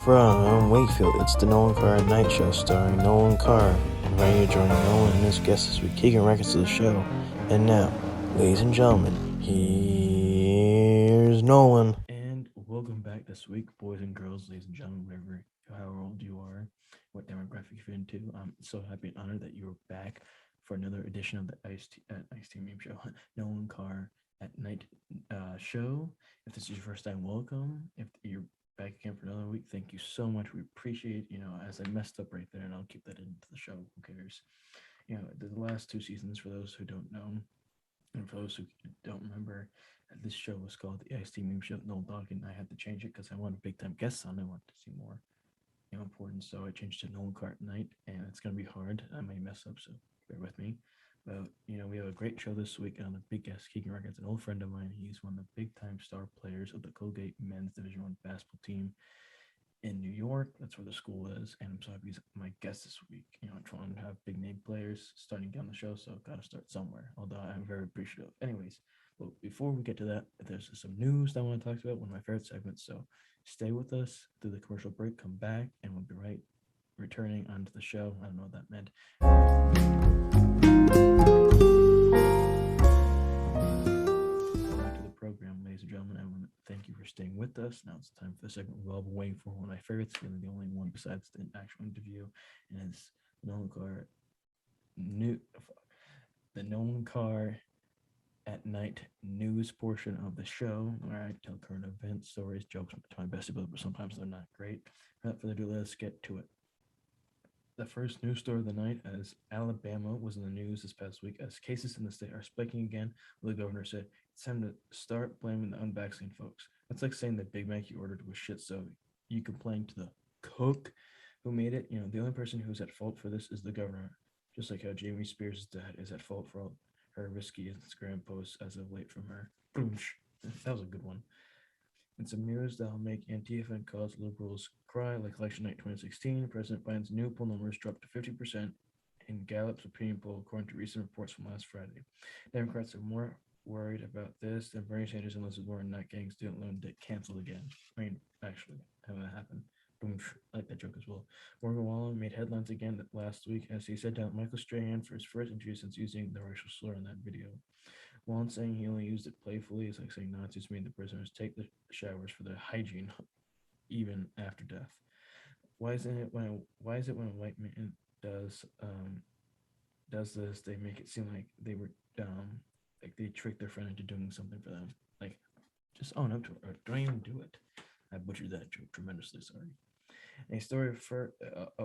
From Wakefield, it's the Nolan Carr at Night Show starring Nolan Carr. Inviting you to join Nolan and his guest this week, Keegan Records, to the show. And now, ladies and gentlemen, here's Nolan. And welcome back this week, boys and girls, ladies and gentlemen, whatever, however old you are, what demographic you're into. I'm so happy and honored that you're back for another edition of the Ice Team Meme Show, Nolan Carr at Night show. If this is your first time, welcome. If you're back again for another week, thank you so much. We appreciate, as I messed up right there, and I'll keep that into the show. Who cares? The last two seasons, for those who don't know, and for those who don't remember, this show was called the Ice Team Meme Show with Noel Dog, and I had to change it because I wanted big time guests on. I wanted to see more important, so I changed it to Nolan Cart Night, and it's gonna be hard. I may mess up, so bear with me. But we have a great show this week, and I'm a big guest, Keegan Records, an old friend of mine. He's one of the big time star players of the Colgate men's Division One basketball team in New York. That's where the school is, and I'm so happy he's my guest this week. I'm trying to have big name players starting to get on the show, so gotta start somewhere. Although I'm very appreciative. Anyways, but before we get to that, there's some news that I want to talk about. One of my favorite segments. So stay with us through the commercial break. Come back, and we'll be right returning onto the show. I don't know what that meant. Back to the program, ladies and gentlemen. I want to thank you for staying with us. Now it's time for the segment we've all been waiting for. One of my favorites, really the only one besides the actual interview, and it's Nolan Carr. New, the Nolan Carr at night news portion of the show, where I tell current events, stories, jokes, to my best ability, but sometimes they're not great. Without further ado, let's get to it. The first news story of the night, as Alabama was in the news this past week, as cases in the state are spiking again. The governor said it's time to start blaming the unvaccinated folks. That's like saying the Big Mac you ordered was shit, so you complain to the cook who made it. The only person who's at fault for this is the governor, just like how Jamie Spears' dad is at fault for all her risky Instagram posts as of late from her. That was a good one. In some news that'll make Antifa and cause liberals cry, like election night 2016, President Biden's new poll numbers dropped to 50% in Gallup's opinion poll, according to recent reports from last Friday. Democrats are more worried about this than Bernie Sanders and Elizabeth Warren not getting student loan debt canceled again. I mean, actually, having that happen. Boom, I like that joke as well. Morgan Wallen made headlines again last week as he sat down Michael Strahan for his first interview since using the racial slur in that video. While saying he only used it playfully, it's like saying Nazis made the prisoners take the showers for their hygiene even after death. Why is it when a white man does this, they make it seem like they were dumb, like they tricked their friend into doing something for them? Like, just own up to it, or don't even do it. I butchered that joke tremendously. Sorry. A story of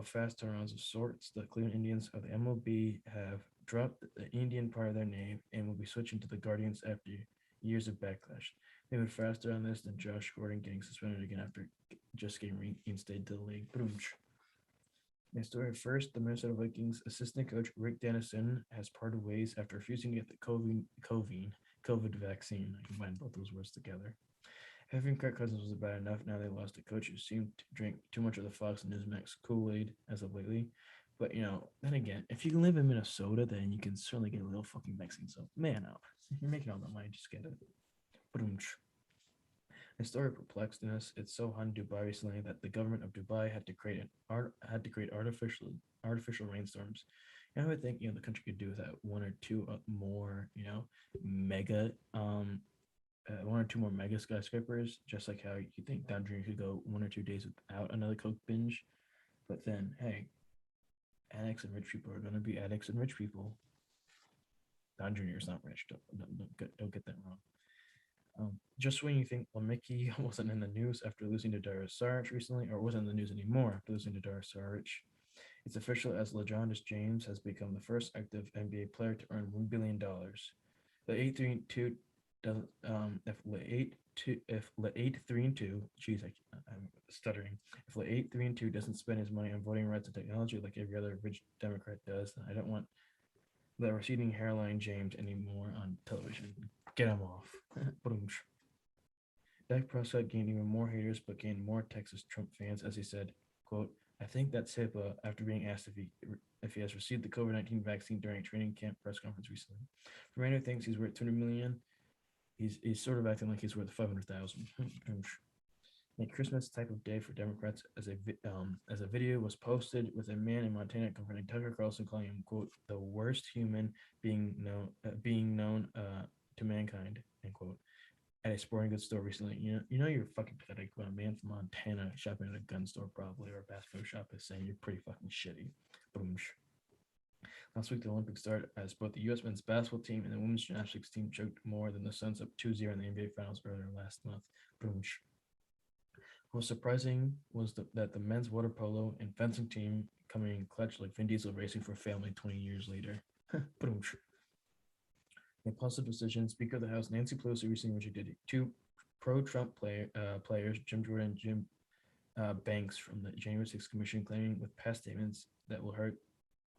fast turnarounds of sorts. The Cleveland Indians of the MLB have dropped the Indian part of their name and will be switching to the Guardians after years of backlash. They were faster on this than Josh Gordon getting suspended again after just getting reinstated to the league. A story first, the Minnesota Vikings assistant coach Rick Dennison has parted ways after refusing to get the COVID vaccine. I combined both those words together. Having Kirk Cousins was bad enough. Now they lost a coach who seemed to drink too much of the Fox and Newsmax Kool-Aid as of lately. But then again, if you can live in Minnesota, then you can certainly get a little fucking vaccine. So man up, you're making all that money, just get it. A story perplexed us. It's so hot in Dubai recently that the government of Dubai had to create artificial rainstorms. I would think the country could do without one or two more mega one or two more mega skyscrapers, just like how you think Down Jr. could go 1 or 2 days without another Coke binge. But then, hey, addicts and rich people are going to be addicts and rich people. Don Jr. is not rich. Don't get that wrong. Just when you think Mickey wasn't in the news after losing to Darius Saric recently, or wasn't in the news anymore after losing to Darius Saric, it's official as LeJonis James has become the first active NBA player to earn $1 billion. The 8-3-2 doesn't if the 8-3-2, geez, I'm stuttering. If the 8-3-2 doesn't spend his money on voting rights and technology like every other rich Democrat does, then I don't want the receding hairline James anymore on television. Get him off. Dak Prescott gained even more haters, but gained more Texas Trump fans as he said, "quote I think that's HIPAA," after being asked if he has received the COVID-19 vaccine during a training camp press conference recently. For a man who thinks he's worth $200 million, he's sort of acting like he's worth 500,000. a Christmas type of day for Democrats, as a video was posted with a man in Montana confronting Tucker Carlson, calling him quote the worst human being known to mankind end quote at a sporting goods store recently. You know you're fucking pathetic when a man from Montana shopping at a gun store probably or a Bass Pro Shop is saying you're pretty fucking shitty. Boom. Last week, the Olympics started as both the U.S. men's basketball team and the women's gymnastics team choked more than the Suns up 2-0 in the NBA Finals earlier last month. Boom. Most surprising was that the men's water polo and fencing team coming in clutch like Vin Diesel racing for family 20 years later. Boom. In a positive decision, Speaker of the House Nancy Pelosi recently rejected two pro-Trump players, Jim Jordan and Jim Banks, from the January 6th Commission, claiming with past statements that will hurt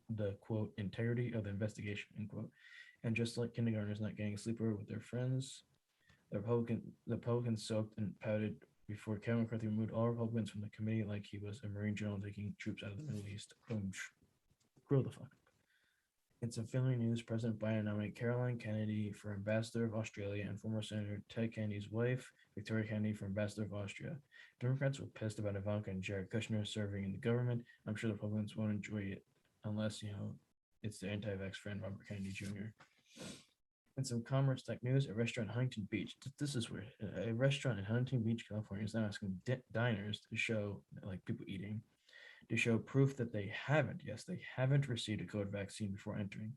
the quote integrity of the investigation end quote. And just like kindergartners not getting a sleepover with their friends, the Republicans soaked and pouted before Kevin McCarthy removed all Republicans from the committee like he was a Marine general taking troops out of the Middle East. Boom. Grow the fuck. In some family news, President Biden nominated Caroline Kennedy for Ambassador of Australia and former Senator Ted Kennedy's wife, Victoria Kennedy, for Ambassador of Austria. Democrats were pissed about Ivanka and Jared Kushner serving in the government. I'm sure the Republicans won't enjoy it unless, it's the anti-vax friend Robert Kennedy Jr. And some commerce-tech news, a restaurant in Huntington Beach. This is weird. A restaurant in Huntington Beach, California is now asking diners to show, like people eating, to show proof that they haven't received a COVID vaccine before entering.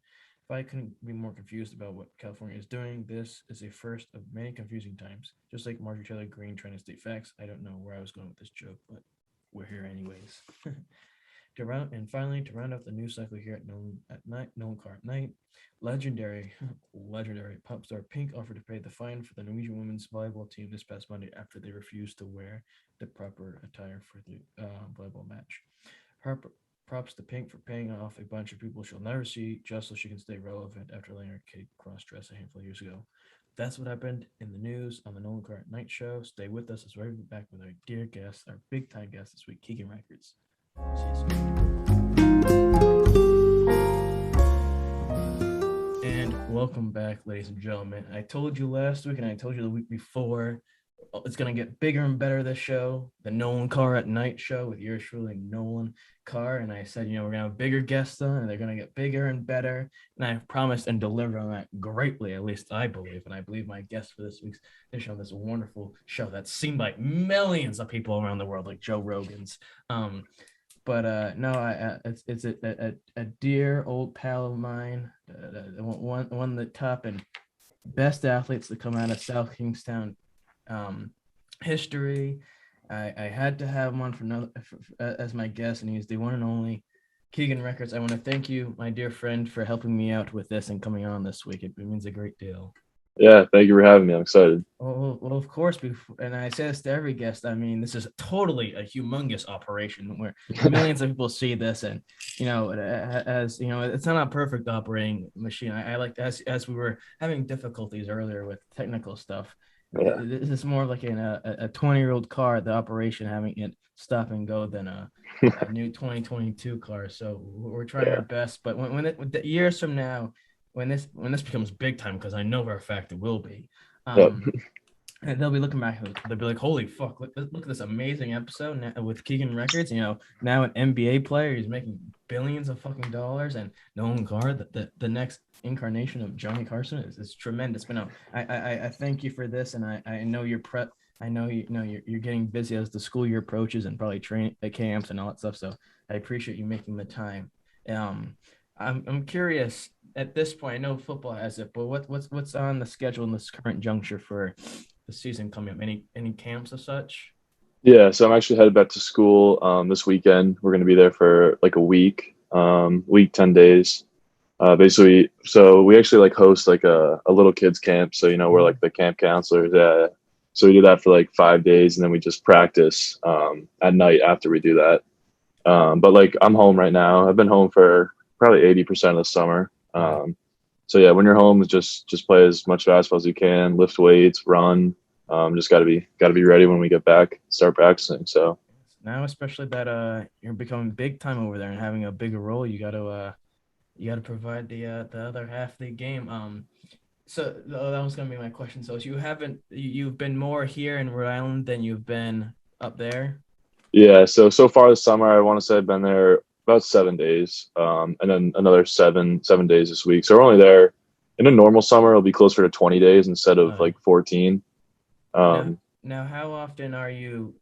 If I couldn't be more confused about what California is doing, this is a first of many confusing times. Just like Marjorie Taylor Greene trying to state facts. I don't know where I was going with this joke, but we're here anyways. Finally, to round out the news cycle here at Nolan Carr at night, legendary pop star Pink offered to pay the fine for the Norwegian women's volleyball team this past Monday after they refused to wear the proper attire for the volleyball match. Props to Pink for paying off a bunch of people she'll never see just so she can stay relevant after letting her kid cross-dress a handful of years ago. That's what happened in the news on the Nolan Carr at Night Show. Stay with us as we're back with our dear guest, our big-time guest this week, Keegan Records. See you soon. And welcome back, ladies and gentlemen. I told you last week and I told you the week before, it's going to get bigger and better, this show, the Nolan Carr at Night Show with yours truly, Nolan Carr. And I said, we're going to have bigger guests on and they're going to get bigger and better. And I have promised and delivered on that greatly, at least I believe. And I believe my guest for this week's edition of this wonderful show that seemed like millions of people around the world, like Joe Rogan's. But no, it's a dear old pal of mine, one of the top and best athletes to come out of South Kingstown history. I had to have him on as my guest, and he's the one and only Keegan Records. I want to thank you, my dear friend, for helping me out with this and coming on this week. It means a great deal. Yeah, thank you for having me. I'm excited. Well, of course, and I say this to every guest. I mean, this is totally a humongous operation where millions of people see this, and as it's not a perfect operating machine. I like as we were having difficulties earlier with technical stuff. Yeah. This is more like a 20-year-old car, the operation having it stop and go than a new 2022 car. So we're trying our best, but when years from now, when this becomes big time, because I know for a fact it will be, and they'll be looking back, they'll be like, holy fuck, look at this amazing episode now with Keegan Records, now an NBA player, he's making billions of fucking dollars, and Nolan Carr, the next incarnation of Johnny Carson is tremendous. But no, I thank you for this, and I know you're you're getting busy as the school year approaches and probably training at camps and all that stuff, so I appreciate you making the time. I'm curious at this point. I know football has it, but what's on the schedule in this current juncture for the season coming up? Any camps as such? Yeah, so I'm actually headed back to school this weekend. We're going to be there for like a week, 10 days. Basically, so we actually like host like a little kids camp. So, we're like the camp counselors. Yeah. So we do that for like 5 days, and then we just practice at night after we do that. But like I'm home right now. I've been home for probably 80% of the summer. So yeah, when you're home, just play as much basketball as you can, lift weights, run. Just gotta be ready when we get back, start practicing. So now, especially that you're becoming big time over there and having a bigger role, you gotta provide the other half of the game. So that was gonna be my question. So you've been more here in Rhode Island than you've been up there? Yeah, so far this summer, I want to say I've been there about 7 days, and then another seven days this week. So we're only there in a normal summer. It'll be closer to 20 days instead of like 14. Now, Um, now, how often are you?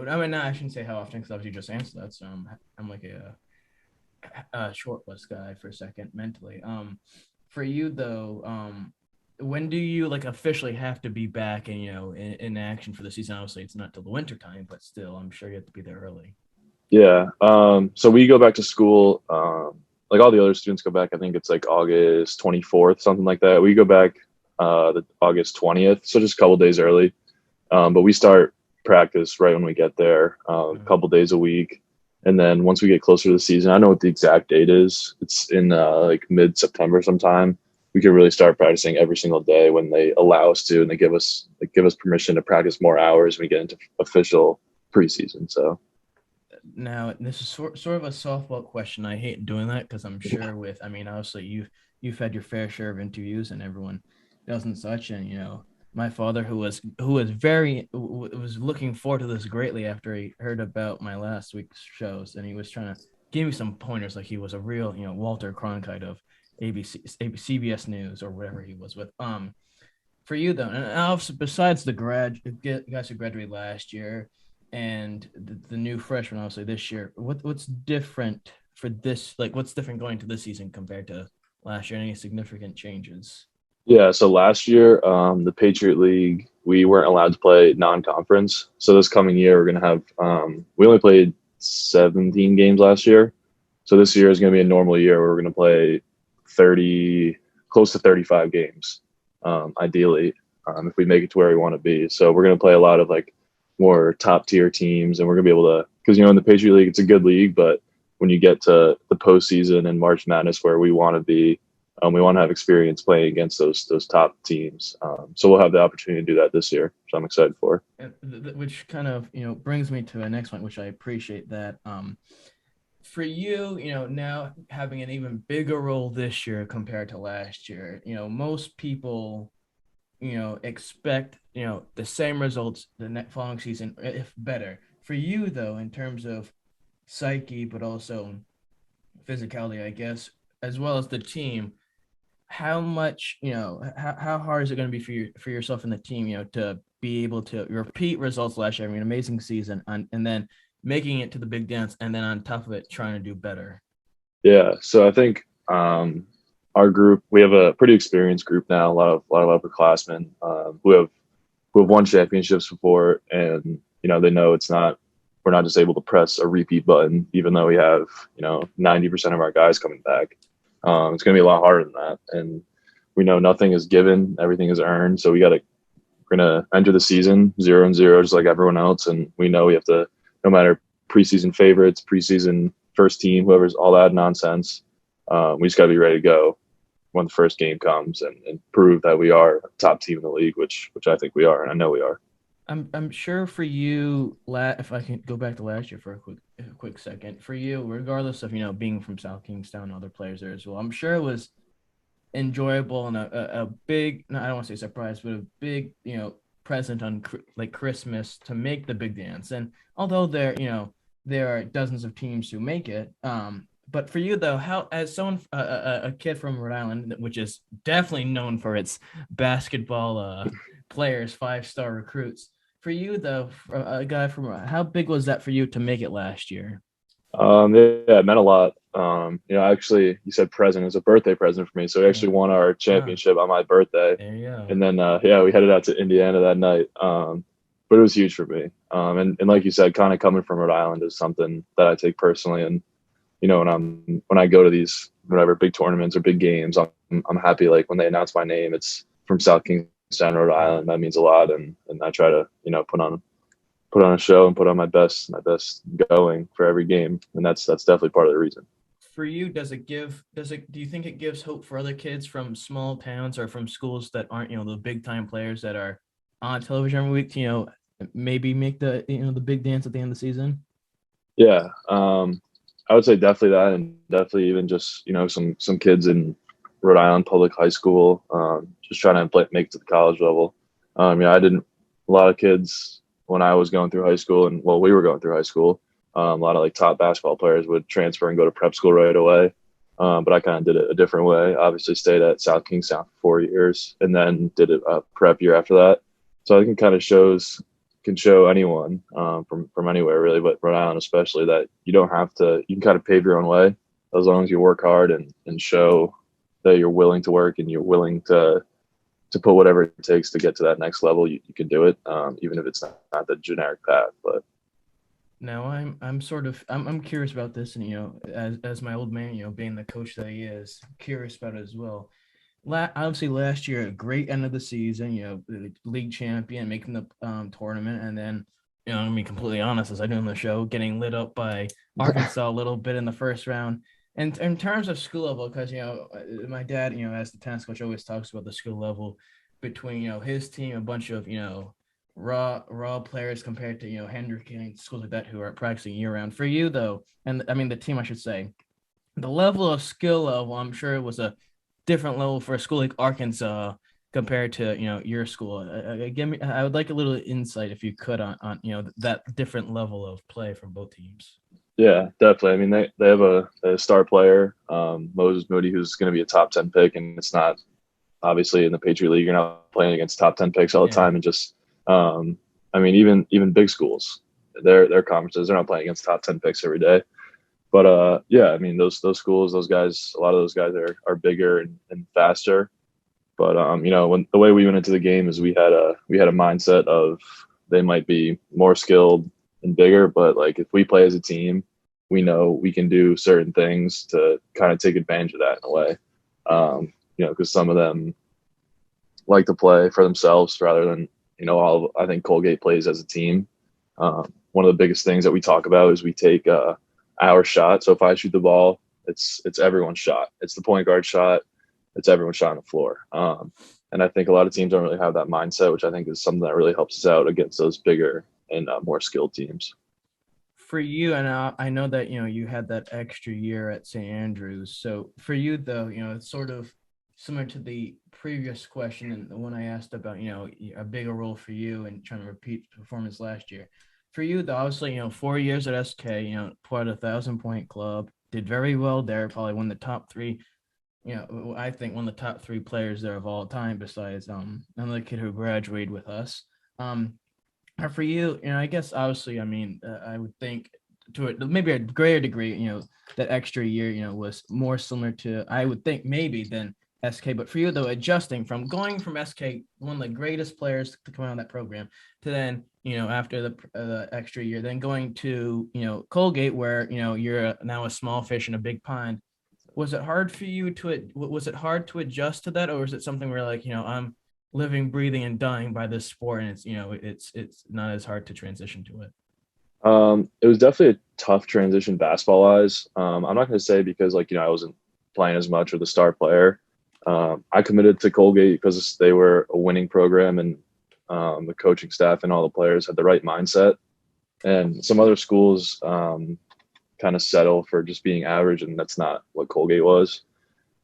I mean, no, I shouldn't say how often because obviously you just answered that. So I'm like a short bus guy for a second mentally. For you though, when do you like officially have to be back and in action for the season? Obviously, it's not till the winter time, but still, I'm sure you have to be there early. yeah, so we go back to school. Like all the other students go back. I think it's like August 24th, something like that. We go back the August 20th, so just a couple days early. But we start practice right when we get there, a couple days a week. And then once we get closer to the season, I don't know what the exact date is. It's in like mid-September sometime. We can really start practicing every single day when they allow us to, and they give us permission to practice more hours when we get into official preseason. So Now, this is sort of a softball question. I hate doing that because I'm sure I mean, obviously you've had your fair share of interviews and everyone does and such. And my father, who was was looking forward to this greatly after he heard about my last week's shows, and he was trying to give me some pointers, like he was a real Walter Cronkite of CBS News or whatever he was with. For you though, and obviously besides the guys who graduated last year and the new freshman obviously this year, what's different for this? Like, what's different going to this season compared to last year? Any significant changes? yeah, so last year, the Patriot League, we weren't allowed to play non-conference. So this coming year, we're gonna have we only played 17 games last year. So this year is gonna be a normal year where we're gonna play 30, close to 35 games, ideally, if we make it to where we want to be. So we're gonna play a lot of like more top tier teams, and we're gonna be able to, because in the Patriot League, it's a good league, but when you get to the postseason and March Madness, where we want to be, we want to have experience playing against those top teams. So we'll have the opportunity to do that this year, which I'm excited for. Which kind of brings me to the next point, which I appreciate that. For you, now having an even bigger role this year compared to last year, most people, expect the same results the next following season, if better. For you though, in terms of psyche, but also physicality, I guess, as well as the team, how much how hard is it going to be for yourself and the team to be able to repeat results last year? I mean, amazing season, and then making it to the big dance, and then on top of it trying to do better. Yeah, so I think our group, we have a pretty experienced group now, a lot of upperclassmen who have won championships before, and they know we're not just able to press a repeat button, even though we have 90% of our guys coming back. It's going to be a lot harder than that, and we know nothing is given, everything is earned. So we're going to enter the season 0-0, just like everyone else, and we know we have to, no matter preseason favorites, preseason first team, whoever's all that nonsense, we just got to be ready to go when the first game comes and prove that we are a top team in the league, which I think we are, and I know we are. I'm sure for you, if I can go back to last year for a quick second, for you, regardless of being from South Kingstown, other players there as well, I'm sure it was enjoyable and a big, no, I don't want to say surprise, but a big present on like Christmas to make the big dance. And although there are dozens of teams who make it, but for you though, how, as someone a kid from Rhode Island, which is definitely known for its basketball players, 5-star recruits. For you though, a guy from, how big was that for you to make it last year? Yeah, it meant a lot. Actually, you said present. It was a birthday present for me. So we actually won our championship on my birthday. There you go. And then, we headed out to Indiana that night. But it was huge for me. And like you said, kind of coming from Rhode Island is something that I take personally. And, when I go to these, whatever, big tournaments or big games, I'm happy. Like when they announce my name, it's from South Kingstown, Rhode Island. That means a lot. And I try to, put on a show and put on my best going for every game, and that's definitely part of the reason. For you, do you think it gives hope for other kids from small towns or from schools that aren't the big time players that are on television every week to maybe make the the big dance at the end of the season? Yeah, I would say definitely that, and definitely even just some kids in Rhode Island public high school, just trying to make it to the college level. A lot of kids when I was going through high school, and we were going through high school, a lot of like top basketball players would transfer and go to prep school right away. But I kind of did it a different way. Obviously, stayed at South Kingstown for 4 years, and then did a prep year after that. So I think it kind of can show anyone from anywhere really, but Rhode Island especially, that you don't have to. You can kind of pave your own way as long as you work hard and show that you're willing to work and you're willing to put whatever it takes to get to that next level. You can do it, even if it's not the generic path. But Now I'm curious about this, and as my old man, being the coach that he is, curious about it as well. Obviously last year, a great end of the season, the league champion, making the tournament, and then I'm gonna be completely honest, as I do on the show, getting lit up by Arkansas a little bit in the first round. And in terms of school level, because my dad, as the tennis coach, always talks about the school level between his team, a bunch of raw players compared to Hendrick and schools like that who are practicing year round. For you though, and I mean the team, I should say, the level of skill level, I'm sure it was a different level for a school like Arkansas compared to your school. I would like a little insight if you could on that different level of play from both teams. yeah, definitely. I mean, they have a star player, Moses Moody, who's going to be a top 10 pick, and it's not obviously in the Patriot League. You're not playing against top 10 picks all the time, and just I mean, even big schools, their conferences, they're not playing against top 10 picks every day. But yeah, I mean, those schools, those guys, a lot of those guys are bigger and faster. But when the way we went into the game is we had a mindset of they might be more skilled and bigger, but like if we play as a team, we know we can do certain things to kind of take advantage of that in a way. Because some of them like to play for themselves rather than I think Colgate plays as a team. One of the biggest things that we talk about is we take our shot. So if I shoot the ball, it's everyone's shot. It's the point guard shot. It's everyone's shot on the floor. And I think a lot of teams don't really have that mindset, which I think is something that really helps us out against those bigger and more skilled teams. For you, and I know that you had that extra year at St. Andrews. So for you, though, it's sort of similar to the previous question and the one I asked about a bigger role for you and trying to repeat performance last year. For you, though, obviously 4 years at SK, part of 1,000-point club, did very well there. Probably one of the top three. I think one of the top three players there of all time, besides another kid who graduated with us. For you, I guess obviously, I mean, I would think to it maybe a greater degree, that extra year, was more similar to, I would think maybe than SK. But for you though, adjusting from going from SK, one of the greatest players to come out of that program, to then after the extra year, then going to Colgate, where you're now a small fish in a big pond. Was it hard for you to adjust to that, or is it something where like I'm living, breathing, and dying by this sport, and it's not as hard to transition to it? It was definitely a tough transition basketball wise. I'm not going to say because I wasn't playing as much or the star player. I committed to Colgate because they were a winning program, and the coaching staff and all the players had the right mindset. And some other schools kind of settle for just being average, and that's not what Colgate was.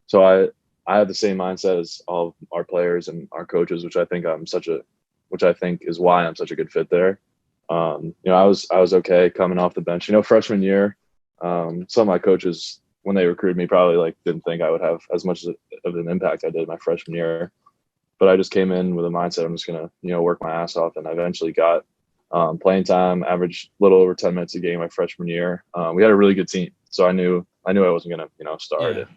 So I have the same mindset as all of our players and our coaches, which I think is why I'm such a good fit there. I was okay coming off the bench. Freshman year, some of my coaches, when they recruited me, probably didn't think I would have as much of an impact I did my freshman year. But I just came in with a mindset I'm just gonna work my ass off, and I eventually got playing time, averaged a little over 10 minutes a game my freshman year. We had a really good team, so I knew I wasn't gonna start it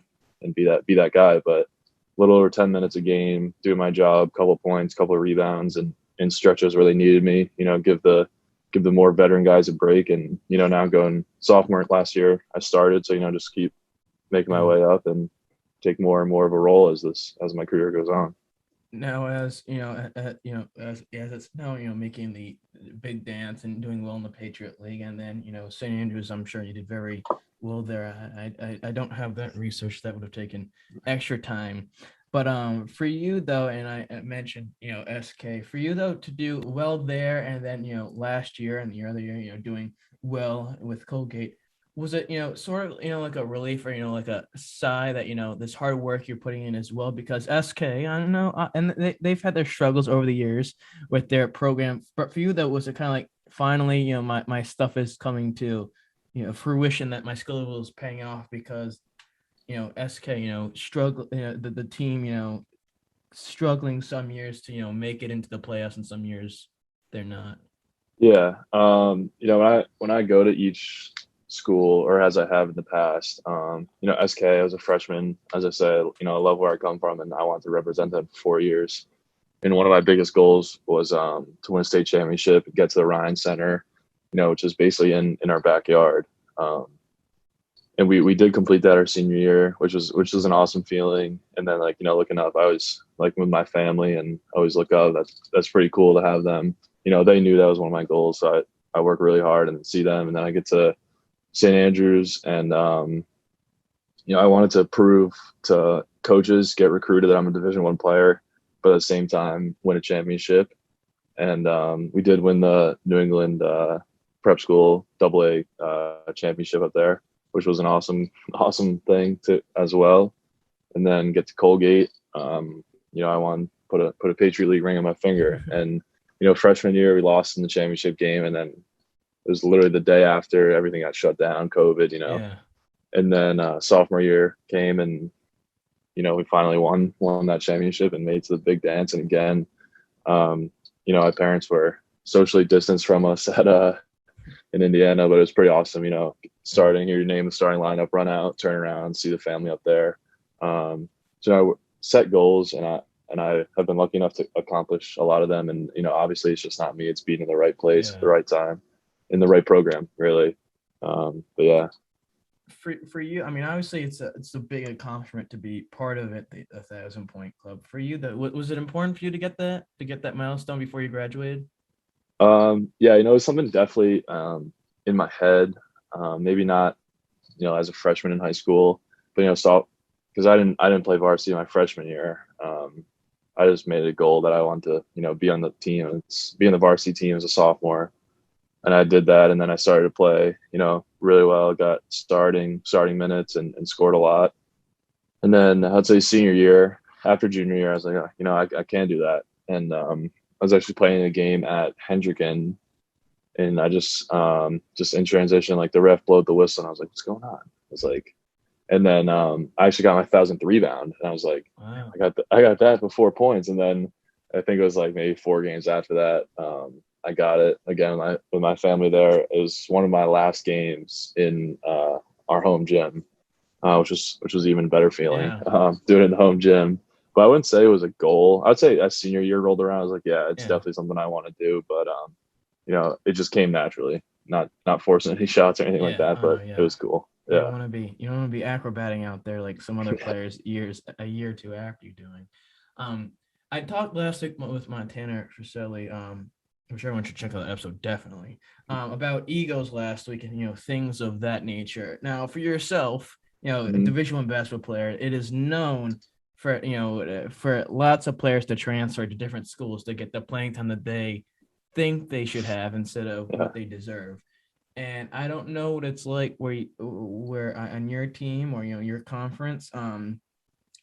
and be that guy, but a little over 10 minutes a game, doing my job, couple points, couple of rebounds, and in stretches where they needed me, give the more veteran guys a break. And now going sophomore last year, I started, so just keep making my way up and take more and more of a role as my career goes on. Now, as as it's now making the big dance and doing well in the Patriot League, and then St. Andrews, I'm sure you did very well there. I don't have that research, that would have taken extra time. But for you though, and I mentioned SK, for you though to do well there, and then last year and the other year doing well with Colgate, was it, sort of, like a relief or, like a sigh that, this hard work you're putting in as well? Because SK, I don't know, and they've had their struggles over the years with their program, but for you, that was a kind of like, finally, my stuff is coming to, fruition, that my skill was paying off because, SK, struggle, the team, struggling some years to, make it into the playoffs, and some years they're not. Yeah. When I go to each school, or as I have in the past, SK, I was a freshman, as I said, I love where I come from and I want to represent them for 4 years. And one of my biggest goals was to win a state championship, get to the Ryan Center, which is basically in our backyard. And we did complete that our senior year, which was an awesome feeling. And then, like, looking up, I was like with my family, and I always look up. That's pretty cool to have them. They knew that was one of my goals, so I work really hard and see them. And then I get to St. Andrews, and I wanted to prove to coaches, get recruited, that I'm a Division I player, but at the same time win a championship. And we did win the New England prep school AA championship up there, which was an awesome thing to as well. And then get to Colgate. I won, put a Patriot League ring on my finger. And freshman year we lost in the championship game, and then it was literally the day after everything got shut down, COVID. Yeah. And then sophomore year came, and we finally won that championship and made it to the big dance. And again, my parents were socially distanced from us at in Indiana, but it was pretty awesome. Starting, hear your name, the starting lineup, run out, turn around, see the family up there. So I set goals, and I have been lucky enough to accomplish a lot of them. And obviously, it's just not me; it's being in the right place at the right time, in the right program, really. But yeah. For you, I mean, obviously it's a big accomplishment to be part of it, the 1,000-point club. For you, that was it important for you to get that milestone before you graduated? Yeah, it's something definitely in my head. Maybe not, as a freshman in high school, but because I didn't play varsity my freshman year. I just made it a goal that I wanted to, be on the team and be on the varsity team as a sophomore. And I did that, and then I started to play, really well. Got starting minutes and scored a lot. And then I'd say senior year, after junior year, I was like, I can't do that. And I was actually playing a game at Hendricken, and I just in transition, like the ref blowed the whistle, and I was like, what's going on? I was like, and then I actually got my 1,000th rebound, and I was like, Wow. I got that for 4 points, and then I think it was like maybe 4 games after that. I got it again with my family there. It was one of my last games in our home gym, which was even better feeling. Yeah. Doing it in the home gym. But I wouldn't say it was a goal. I'd say as senior year rolled around, I was like, yeah, it's definitely something I want to do. But it just came naturally, not forcing any shots or anything like that. But it was cool. You Yeah. don't want to be acrobating out there like some other players a year or two after you doing. I talked last week with Montana Friselli. I'm sure everyone should check out that episode, definitely. About egos last week and things of that nature. Now, for yourself, a Division I basketball player, it is known for for lots of players to transfer to different schools to get the playing time that they think they should have instead of what they deserve. And I don't know what it's like where on your team or your conference.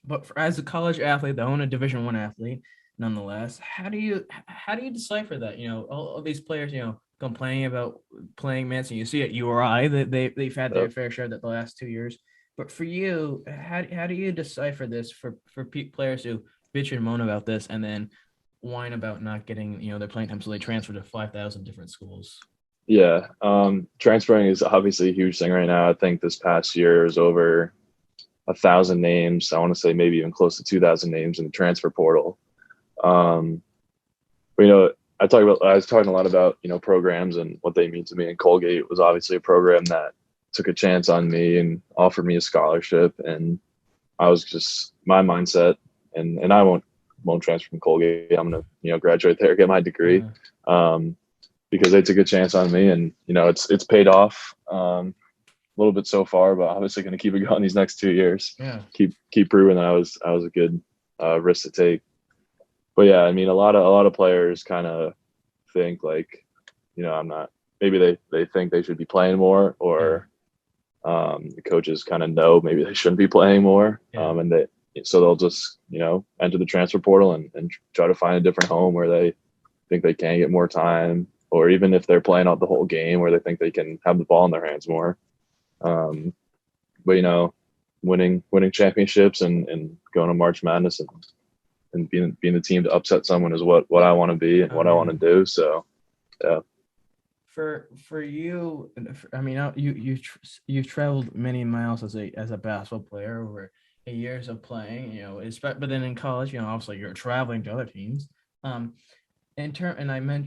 But as a college athlete, though, and a Division I athlete, nonetheless, how do you decipher that? All these players, complaining about playing minutes, and you see at URI that they've had their fair share that the last 2 years. But for you, how do you decipher this for players who bitch and moan about this and then whine about not getting their playing time, so they transfer to 5,000 different schools? Yeah. Transferring is obviously a huge thing right now. I think this past year is over 1,000 names. I want to say maybe even close to 2,000 names in the transfer portal. But, I was talking a lot about, programs and what they mean to me. And Colgate was obviously a program that took a chance on me and offered me a scholarship. And I was just, my mindset, and I won't transfer from Colgate. I'm going to, graduate there, get my degree. Because they took a chance on me, and, it's paid off a little bit so far, but obviously going to keep it going these next 2 years. Yeah. Keep proving that I was a good risk to take. But yeah, I mean, a lot of players kind of think like, I'm not. Maybe they think they should be playing more, or the coaches kind of know maybe they shouldn't be playing more, and so they'll just enter the transfer portal and try to find a different home where they think they can get more time, or even if they're playing out the whole game where they think they can have the ball in their hands more. But winning championships and going to March Madness and being the team to upset someone is what I want to be and what I want to do. So, yeah. For you, I mean, you've traveled many miles as a basketball player over years of playing, but then in college, obviously you're traveling to other teams. And I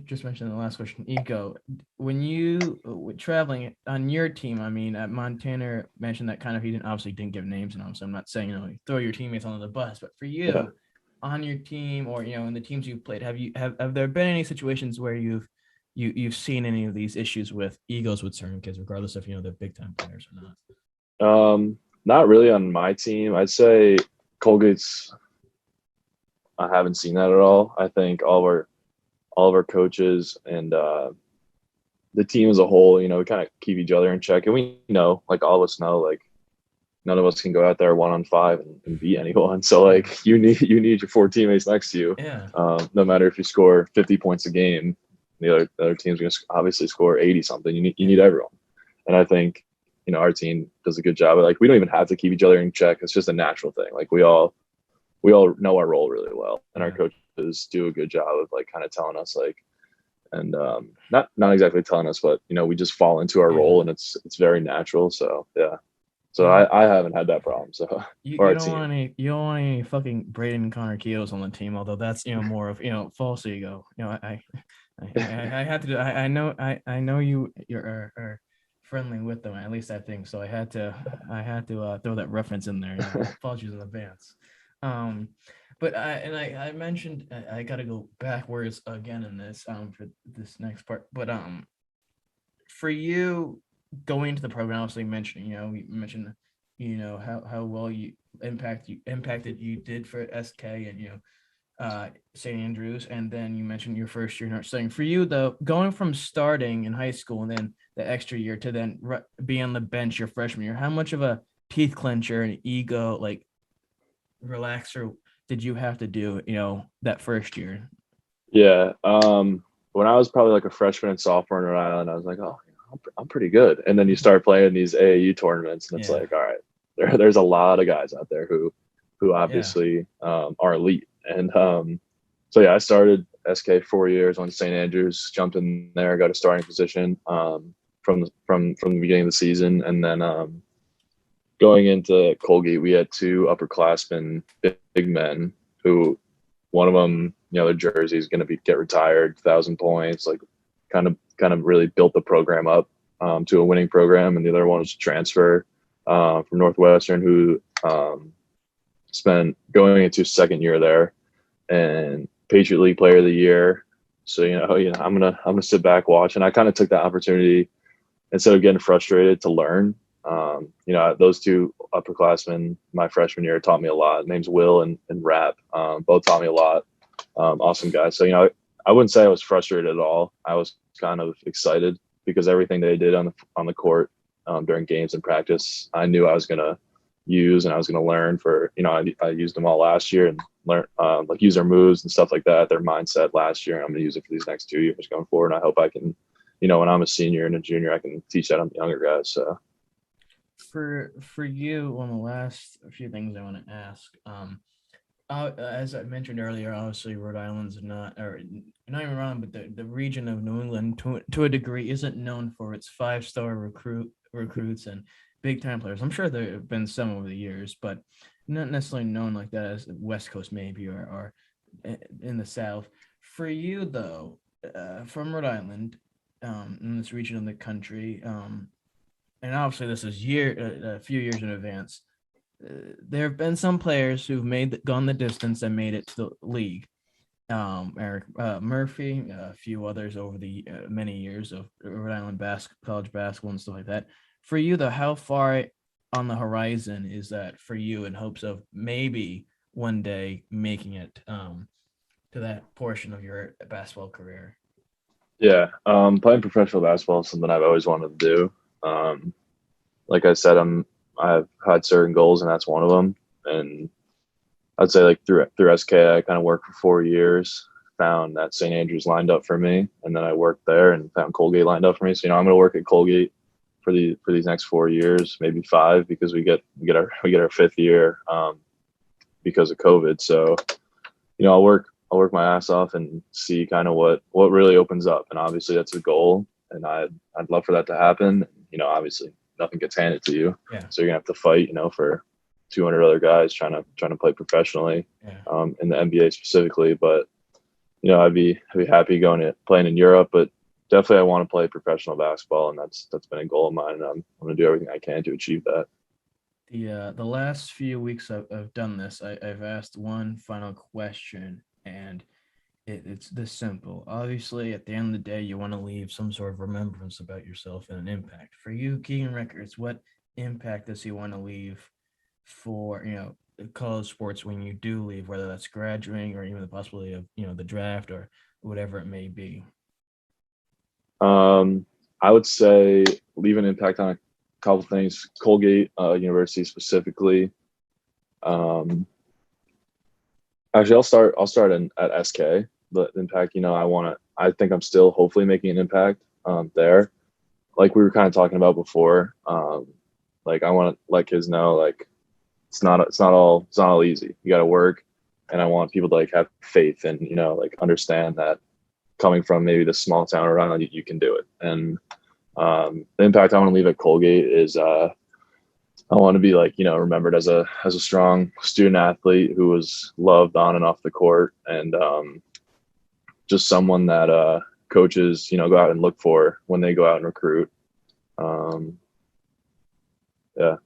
just mentioned in the last question, ego. When you were traveling on your team, I mean, Montana mentioned that kind of he didn't give names, and obviously I'm not saying throw your teammates under the bus, but for you, on your team or in the teams you've played, have there been any situations where you've seen any of these issues with egos with certain kids, regardless if they're big time players or not? Not really on my team. I'd say Colgate's. I haven't seen that at all. I think all of our coaches and the team as a whole, we kind of keep each other in check, and we know, like all of us know, like none of us can go out there 1-on-5 and beat anyone. So like you need your 4 teammates next to you. Yeah. No matter if you score 50 points a game, the other team's going to obviously score 80 something. You need everyone, and I think our team does a good job. Like we don't even have to keep each other in check. It's just a natural thing. Like we all know our role really well, and our coaches do a good job of like kind of telling us like, and not exactly telling us, but we just fall into our role, and it's very natural. So yeah. So I haven't had that problem. So you don't want any fucking Braden Connor Keels on the team, although that's more of false ego. I had to do. I know you're friendly with them. At least I think so. I had to throw that reference in there. Apologies in advance. But I mentioned I got to go backwards again in this for this next part. But for you going to the program, obviously you mentioned how well you impacted you did for SK and St. Andrews, and then you mentioned your first year not studying. For you though, going from starting in high school and then the extra year to then be on the bench your freshman year, how much of a teeth clencher and ego like relaxer did you have to do that first year? Yeah. When I was probably like a freshman and sophomore in Rhode Island, I was like, oh, I'm pretty good. And then you start playing these AAU tournaments, and it's like, all right, there's a lot of guys out there who obviously are elite. And so yeah, I started SK 4 years on St. Andrews, jumped in there, got a starting position from the beginning of the season, and then going into Colgate, we had 2 upperclassmen, big men, who one of them, their jersey is going to get retired, 1,000 points, like kind of really built the program up to a winning program, and the other one was a transfer from Northwestern who spent going into his second year there and Patriot League Player of the Year. So I'm gonna sit back, watch, and I kind of took that opportunity instead of getting frustrated to learn. Those 2 upperclassmen my freshman year taught me a lot. His name's Will and Rap. Both taught me a lot. Awesome guys. So I wouldn't say I was frustrated at all. I was kind of excited because everything they did on the court during games and practice, I knew I was gonna use and I was gonna learn for. I used them all last year and learn like use their moves and stuff like that, their mindset last year. And I'm gonna use it for these next 2 years going forward. And I hope I can, when I'm a senior and a junior, I can teach that on the younger guys. So. For you, one of the last few things I want to ask, as I mentioned earlier, obviously Rhode Island's not even wrong, but the region of New England to a degree isn't known for its 5-star recruits and big time players. I'm sure there have been some over the years, but not necessarily known like that as the West Coast maybe or in the South. For you though, from Rhode Island, in this region of the country, and obviously this is a few years in advance. There have been some players who've gone the distance and made it to the league. Eric Murphy, a few others over the many years of Rhode Island college basketball and stuff like that. For you, though, how far on the horizon is that for you in hopes of maybe one day making it to that portion of your basketball career? Yeah, playing professional basketball is something I've always wanted to do. like I said, I've had certain goals, and that's one of them. And I'd say like through SK, I kind of worked for 4 years, found that St. Andrews lined up for me, and then I worked there and found Colgate lined up for me. So I'm going to work at Colgate for these next 4 years, maybe five, because we get our fifth year because of COVID. So I'll work my ass off and see kind of what really opens up, and obviously that's a goal, and I'd love for that to happen. Obviously nothing gets handed to you, Yeah. so you're gonna have to fight, for 200 other guys trying to play professionally, Yeah. in the NBA specifically. But I'd be happy playing in Europe, but definitely I want to play professional basketball, and that's been a goal of mine, and I'm going to do everything I can to achieve that. The last few weeks I've done this, I've asked one final question, and it's this simple. Obviously, at the end of the day, you want to leave some sort of remembrance about yourself and an impact. For you, Keegan Records, what impact does he want to leave for, college sports when you do leave, whether that's graduating or even the possibility of, the draft or whatever it may be? I would say leave an impact on a couple things. Colgate University specifically. Um, Actually, I'll start at SK. The impact, I think I'm still hopefully making an impact there. Like we were kind of talking about before. Like I want to let kids know, like it's not all easy. You got to work, and I want people to like have faith and like understand that coming from maybe the small town around you, you can do it. And the impact I want to leave at Colgate is I want to be like remembered as a strong student athlete who was loved on and off the court, and just someone that coaches go out and look for when they go out and recruit. Um, yeah,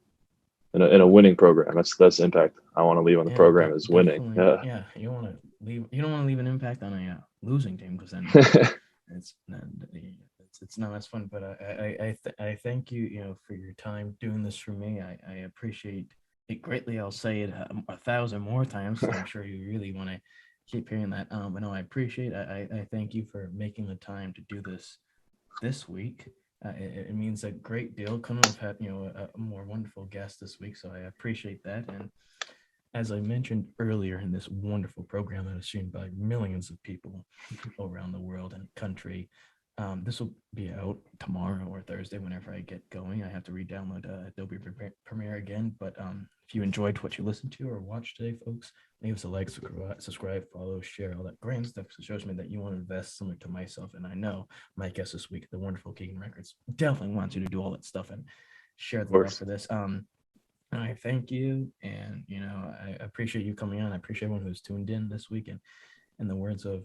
in a winning program. That's the impact I want to leave on the program is winning. Yeah. Yeah, you want to leave. You don't want to leave an impact on a losing team, because then it's not as fun. But I thank you, for your time doing this for me. I appreciate it greatly. I'll say it 1,000 more times. So I'm sure you really want to keep hearing that. But no, I appreciate. I thank you for making the time to do this week. It means a great deal. Couldn't have had a more wonderful guest this week, so I appreciate that. And as I mentioned earlier in this wonderful program that is seen by millions of people around the world and country, this will be out tomorrow or Thursday whenever I get going. I have to re-download Adobe Premiere again. But if you enjoyed what you listened to or watched today, folks, leave us a like, subscribe, follow, share, all that grand stuff. It shows me that you want to invest similar to myself. And I know my guest this week, the wonderful Keegan Records, definitely wants you to do all that stuff and share the love for this. I thank you, and I appreciate you coming on. I appreciate everyone who's tuned in this weekend. In the words of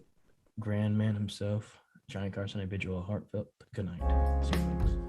Grand Man himself, Johnny Carson, I bid you a heartfelt good night. See you, folks.